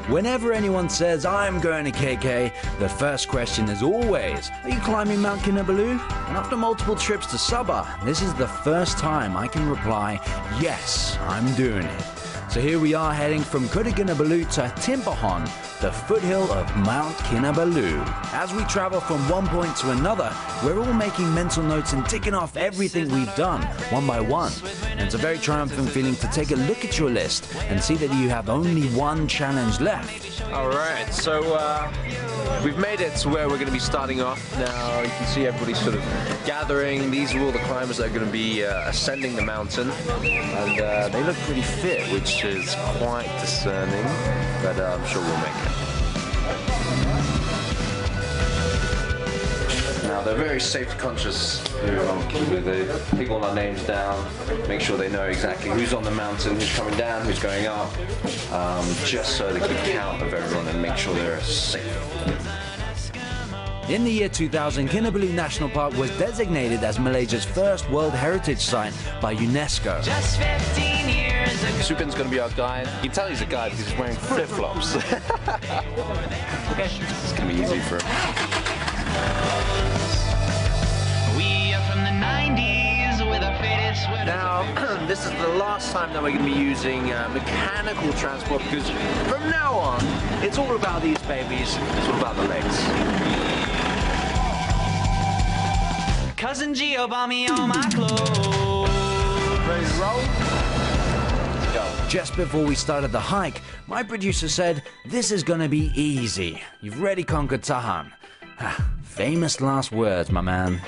Whenever anyone says I'm going to KK, the first question is always, are you climbing Mount Kinabalu? And after multiple trips to Sabah, this is the first time I can reply, yes, I'm doing it. So here we are heading from Kinabalu to Timpohon, the foothill of Mount Kinabalu. As we travel from one point to another, we're all making mental notes and ticking off everything we've done, one by one. And it's a very triumphant feeling to take a look at your list and see that you have only one challenge left. Alright, so we've made it to where we're going to be starting off now. You can see everybody sort of gathering. These are all the climbers that are going to be ascending the mountain. And they look pretty fit, which is quite discerning, but I'm sure we'll make it. Now they're very safety conscious here on Kiba. They take all our names down, make sure they know exactly who's on the mountain, who's coming down, who's going up, just so they keep count of everyone and make sure they're safe. In the year 2000, Kinabalu National Park was designated as Malaysia's first World Heritage Site by UNESCO. Just 15 years ago. Supin's going to be our guide. You can tell he's a guide because he's wearing flip-flops. It's going to be easy for him. We are from the 90s with a faded sweater. Now, this is the last time that we're going to be using mechanical transport because from now on, it's all about these babies. It's all about the legs. Cousin Gio bought me all my clothes. Ready to roll? Let's go. Just before we started the hike, my producer said, this is gonna be easy. You've already conquered Tahan. Famous last words, my man.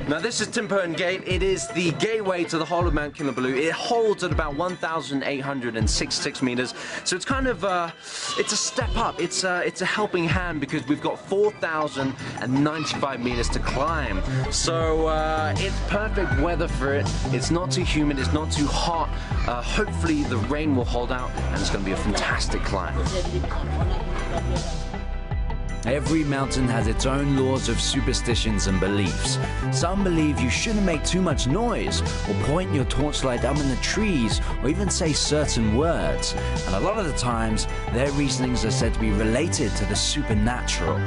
Now this is Timpohon Gate. It is the gateway to the whole of Mount Kinabalu. It holds at about 1,866 meters. So it's kind of it's a step up. It's a helping hand because we've got 4,095 meters to climb. So it's perfect weather for it. It's not too humid. It's not too hot. Hopefully the rain will hold out, and it's going to be a fantastic climb. Every mountain has its own laws of superstitions and beliefs. Some believe you shouldn't make too much noise, or point your torchlight up in the trees, or even say certain words. And a lot of the times, their reasonings are said to be related to the supernatural.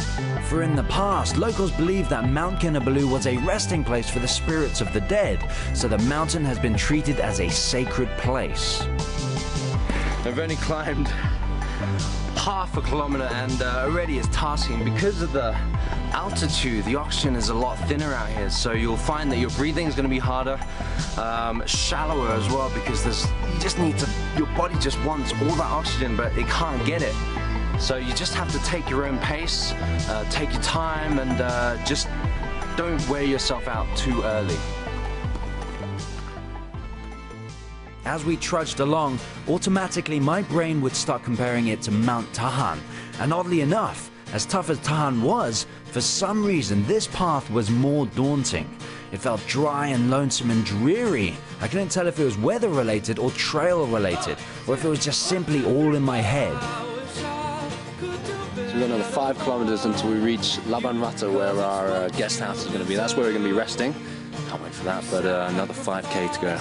For in the past, locals believed that Mount Kinabalu was a resting place for the spirits of the dead, so the mountain has been treated as a sacred place. I've only climbed half a kilometer and already it's tasking. Because of the altitude, the oxygen is a lot thinner out here, so you'll find that your breathing is going to be harder, shallower as well, because you just need to, your body just wants all that oxygen but it can't get it. So you just have to take your own pace, take your time, and just don't wear yourself out too early. As we trudged along, automatically my brain would start comparing it to Mount Tahan. And oddly enough, as tough as Tahan was, for some reason this path was more daunting. It felt dry and lonesome and dreary. I couldn't tell if it was weather related or trail related, or if it was just simply all in my head. So we've got another 5 kilometers until we reach Laban Rata, where our guest house is going to be. That's where we're going to be resting. Can't wait for that, but another 5K to go.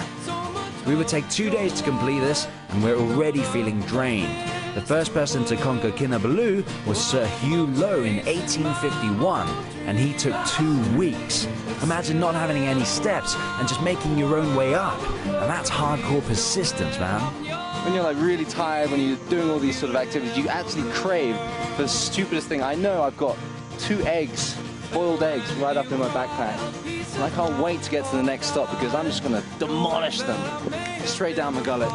We would take 2 days to complete this, and we're already feeling drained. The first person to conquer Kinabalu was Sir Hugh Low in 1851, and he took 2 weeks. Imagine not having any steps and just making your own way up. And that's hardcore persistence, man. When you're like really tired, when you're doing all these sort of activities, you actually crave for the stupidest thing. I know I've got 2 eggs, boiled eggs, right up in my backpack. And I can't wait to get to the next stop because I'm just going to demolish them straight down my gullet.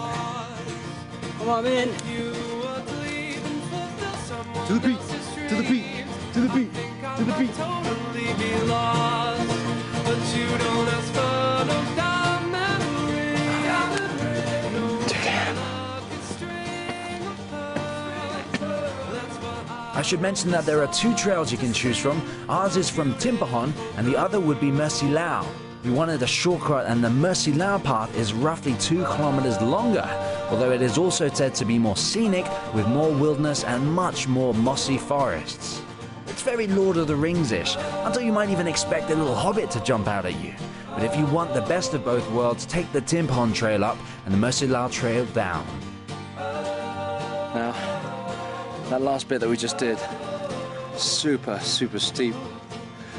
Come on, in. To the beat, to the beat, to the beat, to the beat. I should mention that there are 2 trails you can choose from. Ours is from Timpohon, and the other would be Mercy Lau. We wanted a shortcut, and the Mercy Lau path is roughly 2 kilometers longer, although it is also said to be more scenic, with more wilderness and much more mossy forests. It's very Lord of the Rings-ish, until you might even expect a little hobbit to jump out at you. But if you want the best of both worlds, take the Timpohon trail up and the Mercy Lau trail down. Now, That last bit that we just did, super, super steep.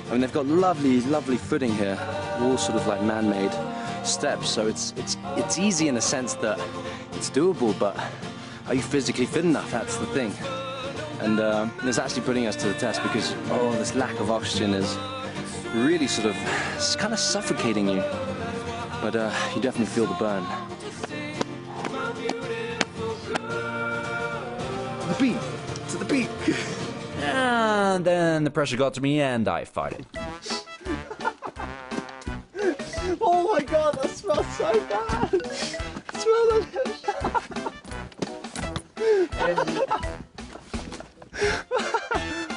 I mean, they've got lovely, lovely footing here, all sort of like man-made steps, so it's easy in the sense that it's doable, but are you physically fit enough? That's the thing. And it's actually putting us to the test because, oh, this lack of oxygen is really sort of, it's kind of suffocating you. But you definitely feel the burn. The peak! To the peak! And then the pressure got to me and I farted. Oh my god, that smells so bad! Smell that.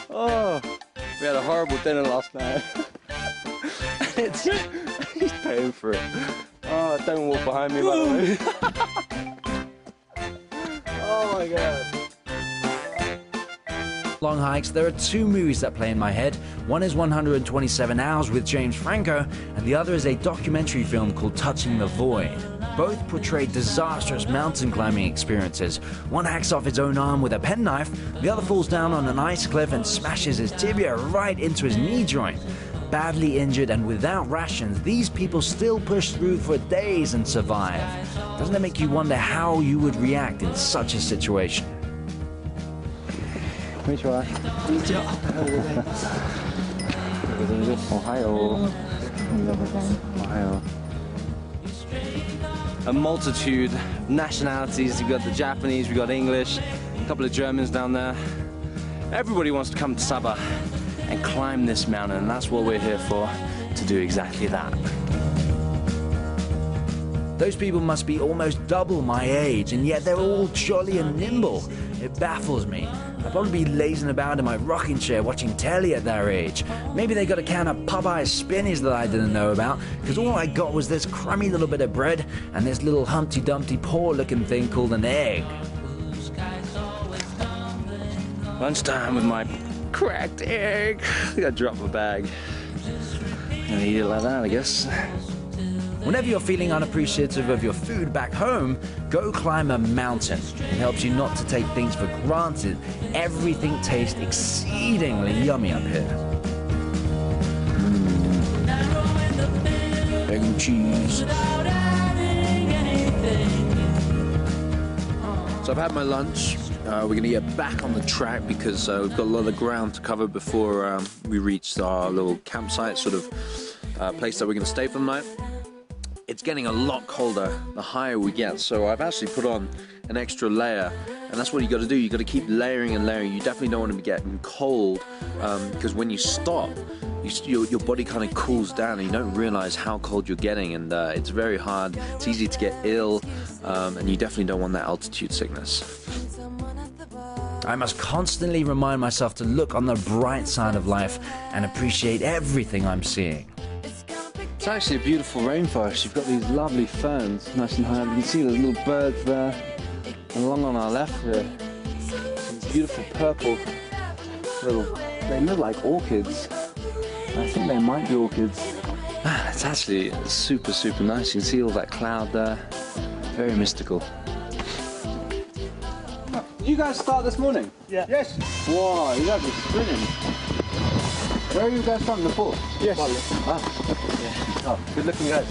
Oh, we had a horrible dinner last night. He's paying for it. Oh, don't walk behind me, by the way. Oh my god. Long hikes, there are two movies that play in my head. One is 127 Hours with James Franco, and the other is a documentary film called Touching the Void. Both portray disastrous mountain climbing experiences. One hacks off his own arm with a penknife, the other falls down on an ice cliff and smashes his tibia right into his knee joint. Badly injured and without rations, these people still push through for days and survive. Doesn't it make you wonder how you would react in such a situation? Konnichiwa. Ohio. Ohio. A multitude of nationalities. We've got the Japanese, we've got English, a couple of Germans down there. Everybody wants to come to Sabah and climb this mountain, and that's what we're here for, to do exactly that. Those people must be almost double my age, and yet they're all jolly and nimble. It baffles me. I'd probably be lazing about in my rocking chair watching telly at their age. Maybe they got a can of Popeye's spinnies that I didn't know about, because all I got was this crummy little bit of bread and this little Humpty Dumpty paw-looking thing called an egg. Lunchtime with my cracked egg. I think I dropped my bag. Gonna eat it like that, I guess. Whenever you're feeling unappreciative of your food back home, go climb a mountain. It helps you not to take things for granted. Everything tastes exceedingly yummy up here. Egg and cheese. So I've had my lunch. We're going to get back on the track because we've got a lot of ground to cover before we reach our little campsite, sort of place that we're going to stay for the night. It's getting a lot colder the higher we get, so I've actually put on an extra layer, and that's what you got to do. You got to keep layering and layering. You definitely don't want to be getting cold because when you stop, your body kind of cools down and you don't realize how cold you're getting, and it's very hard. It's easy to get ill, and you definitely don't want that altitude sickness. I must constantly remind myself to look on the bright side of life and appreciate everything I'm seeing. It's actually a beautiful rainforest. You've got these lovely ferns, nice and high. You can see the little birds there. And along on our left here, these beautiful purple little, they look like orchids. I think they might be orchids. It's actually super, super nice. You can see all that cloud there. Very mystical. Did you guys start this morning? Yeah. Yes. Wow, you guys are sprinting. Where are you guys from? Nepal? Yes. Ah. Oh, good looking guys.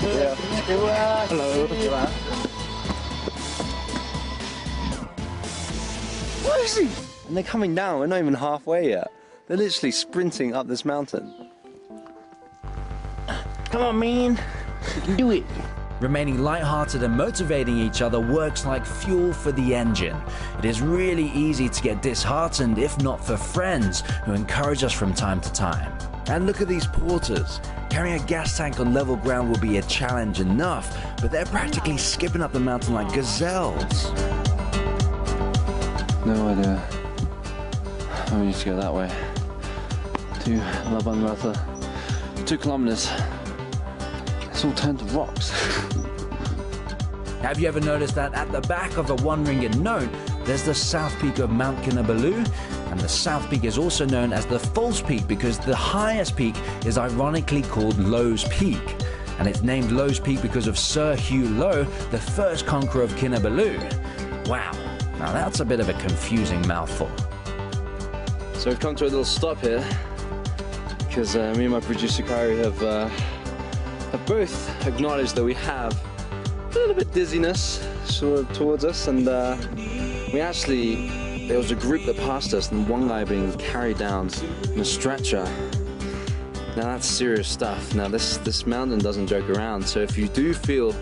Yeah. Hello. What is he? And they're coming down. We're not even halfway yet. They're literally sprinting up this mountain. Come on, man. You can do it. Remaining lighthearted and motivating each other works like fuel for the engine. It is really easy to get disheartened if not for friends who encourage us from time to time. And look at these porters. Carrying a gas tank on level ground will be a challenge enough, but they're practically skipping up the mountain like gazelles. No idea. Oh, we need to go that way. To Labanrata. 2 kilometers. It's all turned to rocks. Have you ever noticed that at the back of the 1 ringgit note, there's the south peak of Mount Kinabalu? And the south peak is also known as the false peak because the highest peak is ironically called Lowe's Peak. And it's named Lowe's Peak because of Sir Hugh Lowe, the first conqueror of Kinabalu. Wow, Now that's a bit of a confusing mouthful. So we've come to a little stop here because me and my producer Kyrie have both acknowledged that we have a little bit dizziness sort of towards us, and there was a group that passed us and one guy being carried down in a stretcher. Now that's serious stuff. Now this mountain doesn't joke around, so if you do feel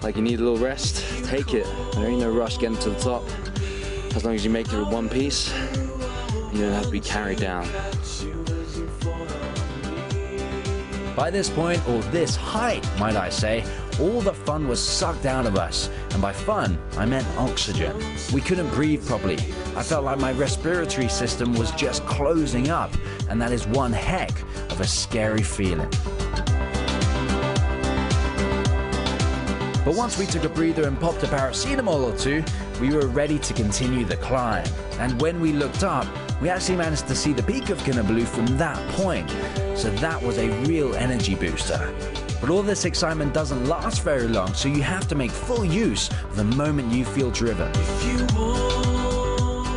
like you need a little rest, take it. There ain't no rush getting to the top. As long as you make it in one piece, you don't have to be carried down. By this point, or this height, might I say, all the fun was sucked out of us. And by fun, I meant oxygen. We couldn't breathe properly. I felt like my respiratory system was just closing up, and that is one heck of a scary feeling. But once we took a breather and popped a paracetamol or two, we were ready to continue the climb. And when we looked up, we actually managed to see the peak of Kinabalu from that point. So that was a real energy booster. But all this excitement doesn't last very long, so you have to make full use of the moment you feel driven.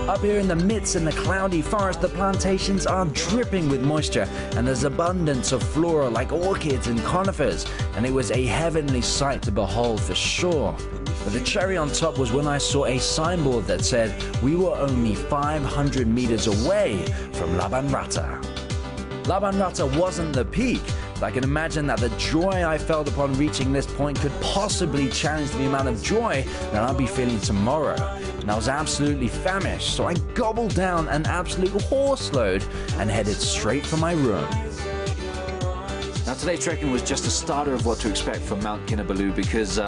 Up here in the midst in the cloudy forest, the plantations are dripping with moisture, and there's abundance of flora like orchids and conifers, and it was a heavenly sight to behold for sure. But the cherry on top was when I saw a signboard that said we were only 500 meters away from Labanrata. Labanrata wasn't the peak, but I can imagine that the joy I felt upon reaching this point could possibly challenge the amount of joy that I'll be feeling tomorrow. And I was absolutely famished, so I gobbled down an absolute horse load and headed straight for my room. Now today's trekking was just a starter of what to expect from Mount Kinabalu, because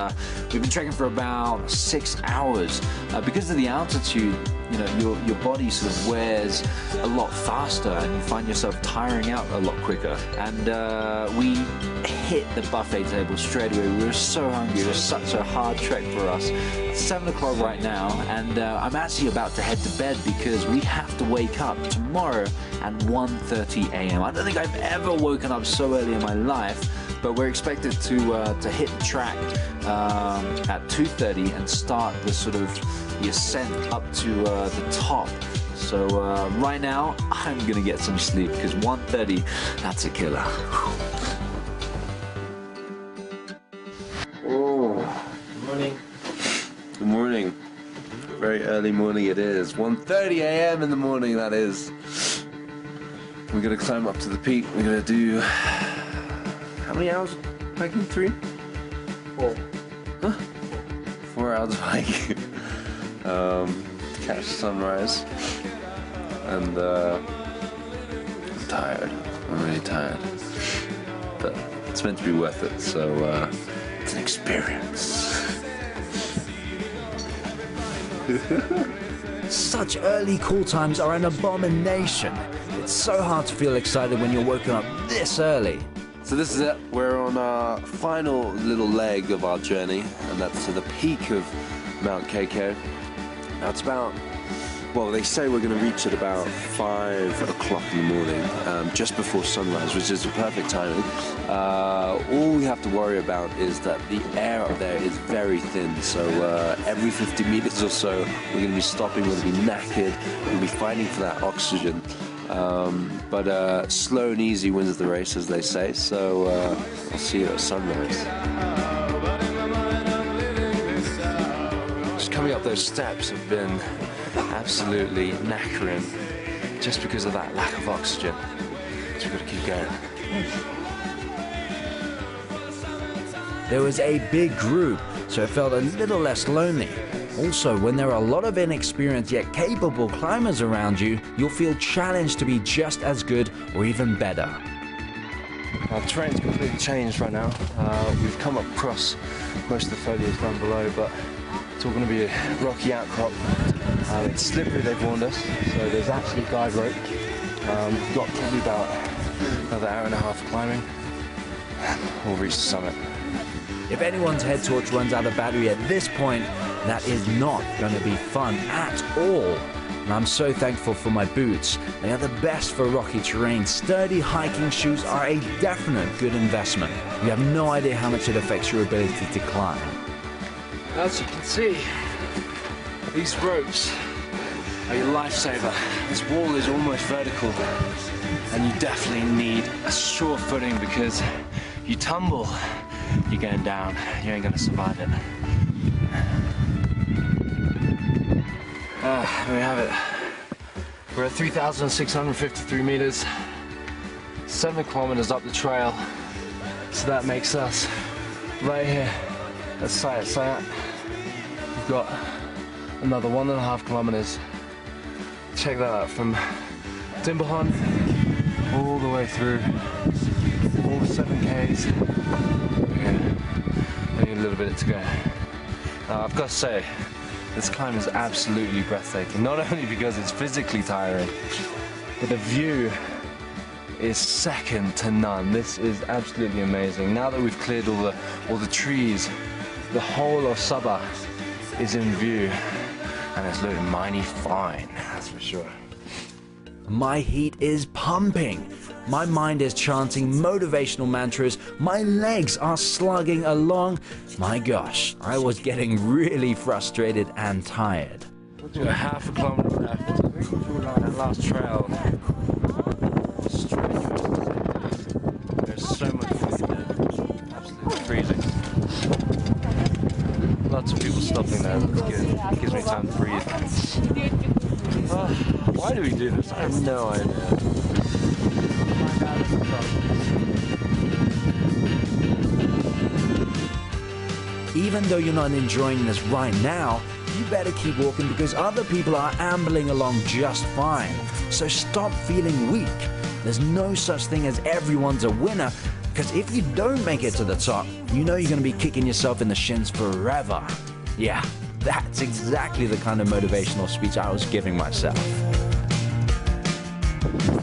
we've been trekking for about 6 hours. Because of the altitude, you know, your body sort of wears a lot faster and you find yourself tiring out a lot quicker. And we hit the buffet table straight away. We were so hungry. It was such a hard trek for us. It's 7 o'clock right now, and I'm actually about to head to bed because we have to wake up tomorrow at 1:30 a.m. I don't think I've ever woken up so early in my life, but we're expected to hit the track at 2:30 and start the ascent up to the top. So right now I'm gonna get some sleep because 1:30, that's a killer. Oh, good morning. Good morning. Very early morning it is. 1:30 a.m. in the morning, that is. We're gonna climb up to the peak. We're gonna do, how many hours hiking? 3? 4. Huh? 4 hours of hiking. Catch sunrise. And I'm tired. I'm really tired. But it's meant to be worth it, so it's an experience. Such early call times are an abomination. It's so hard to feel excited when you're woken up this early. So this is it. We're on our final little leg of our journey, and that's to the peak of Mount KK. Now it's about, well, they say we're going to reach at about 5 o'clock in the morning, just before sunrise, which is the perfect timing. All we have to worry about is that the air up there is very thin, so every 50 meters or so we're going to be stopping, we're going to be knackered, we're going to be fighting for that oxygen. But slow and easy wins the race, as they say, so I'll see you at sunrise. Just coming up those steps have been absolutely knackering just because of that lack of oxygen. So we've got to keep going. There was a big group, so it felt a little less lonely. Also, when there are a lot of inexperienced yet capable climbers around you, you'll feel challenged to be just as good or even better. Our terrain's completely changed right now. We've come across most of the foliage down below, but it's all going to be a rocky outcrop. It's slippery, they've warned us, so there's actually a guide rope. We've got probably about another hour and a half of climbing, and we'll reach the summit. If anyone's head torch runs out of battery at this point, that is not going to be fun at all. And I'm so thankful for my boots. They are the best for rocky terrain. Sturdy hiking shoes are a definite good investment. You have no idea how much it affects your ability to climb. As you can see, These ropes are your lifesaver. This wall is almost vertical, and you definitely need a sure footing because you tumble, you're going down. You ain't gonna survive it. There we have it. We're at 3,653 meters, 7 kilometers up the trail. So that makes us right here at Sayat. We've got another 1.5 kilometers. Check that out, from Timberhon all the way through, all 7 Ks. Yeah, only a little bit to go. Now I've got to say, this climb is absolutely breathtaking, not only because it's physically tiring, but the view is second to none. This is absolutely amazing. Now that we've cleared all the trees, the whole of Sabah is in view, and it's looking mighty fine, that's for sure. My heat is pumping. My mind is chanting motivational mantras. My legs are slugging along. My gosh, I was getting really frustrated and tired. We've got 0.5 kilometer left. That last trail. There's so much food there. Absolutely freezing. Lots of people stopping there. That's good. It gives me time to breathe. Why do we do this? I have no idea. Even though you're not enjoying this right now, you better keep walking because other people are ambling along just fine. So stop feeling weak. There's no such thing as everyone's a winner, because if you don't make it to the top, you know you're going to be kicking yourself in the shins forever. Yeah, that's exactly the kind of motivational speech I was giving myself.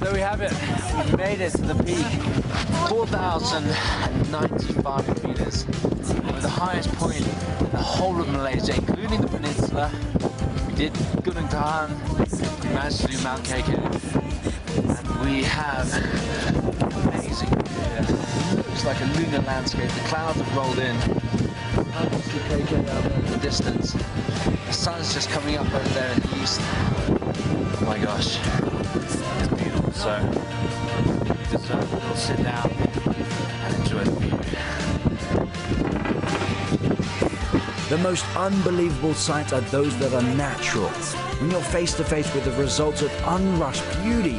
There we have it. We made it to the peak. 4,095 meters. We're the highest point in the whole of Malaysia, including the peninsula. We did Gunung, we managed to do Mount KK, and we have amazing view here. Looks like a lunar landscape. The clouds have rolled in. I can see KK out there in the distance. The sun's just coming up over there in the east. Oh my gosh. So, you deserve a little sit down and enjoy the view. The most unbelievable sights are those that are natural. When you're face to face with the results of unrushed beauty,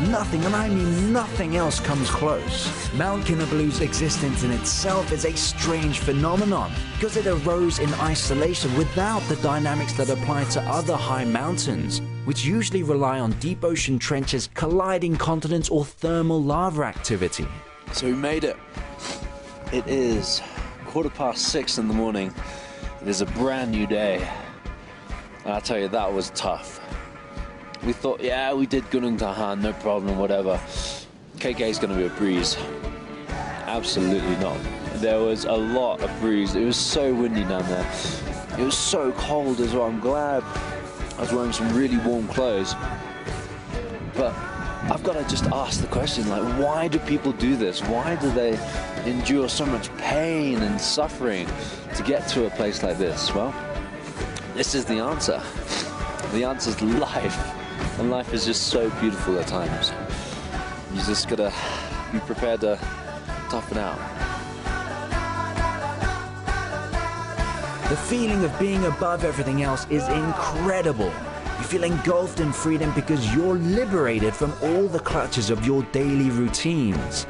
nothing, and I mean nothing else comes close. Mount Kinabalu's existence in itself is a strange phenomenon because it arose in isolation without the dynamics that apply to other high mountains, which usually rely on deep ocean trenches, colliding continents, or thermal lava activity. So we made it. It is 6:15 in the morning. It is a brand new day. And I'll tell you, that was tough. We thought, yeah, we did Gunung Tahan, no problem, whatever. KK is going to be a breeze. Absolutely not. There was a lot of breeze. It was so windy down there. It was so cold as well. I'm glad I was wearing some really warm clothes. But I've got to just ask the question, like, why do people do this? Why do they endure so much pain and suffering to get to a place like this? Well, this is the answer. The answer is life. And life is just so beautiful at times. You just gotta be prepared to toughen out. The feeling of being above everything else is incredible. You feel engulfed in freedom because you're liberated from all the clutches of your daily routines.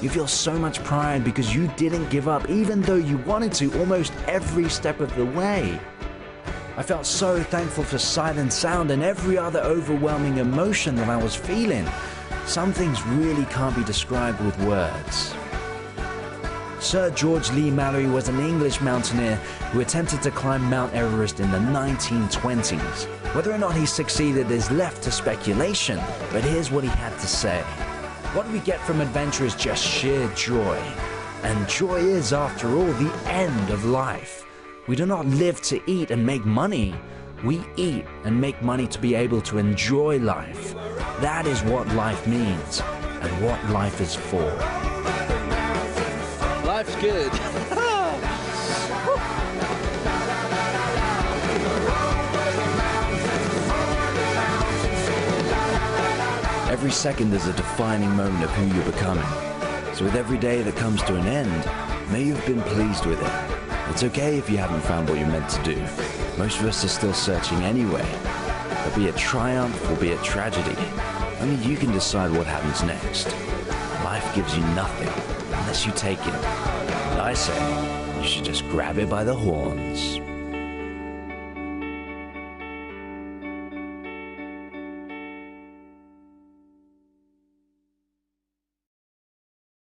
You feel so much pride because you didn't give up even though you wanted to almost every step of the way. I felt so thankful for sight and sound and every other overwhelming emotion that I was feeling. Some things really can't be described with words. Sir George Lee Mallory was an English mountaineer who attempted to climb Mount Everest in the 1920s. Whether or not he succeeded is left to speculation, but here's what he had to say. What we get from adventure is just sheer joy. And joy is, after all, the end of life. We do not live to eat and make money. We eat and make money to be able to enjoy life. That is what life means and what life is for. Life's good. Every second is a defining moment of who you're becoming. So with every day that comes to an end, may you have been pleased with it. It's okay if you haven't found what you're meant to do. Most of us are still searching anyway. But be it triumph or be it tragedy, only you can decide what happens next. Life gives you nothing unless you take it. And I say, you should just grab it by the horns.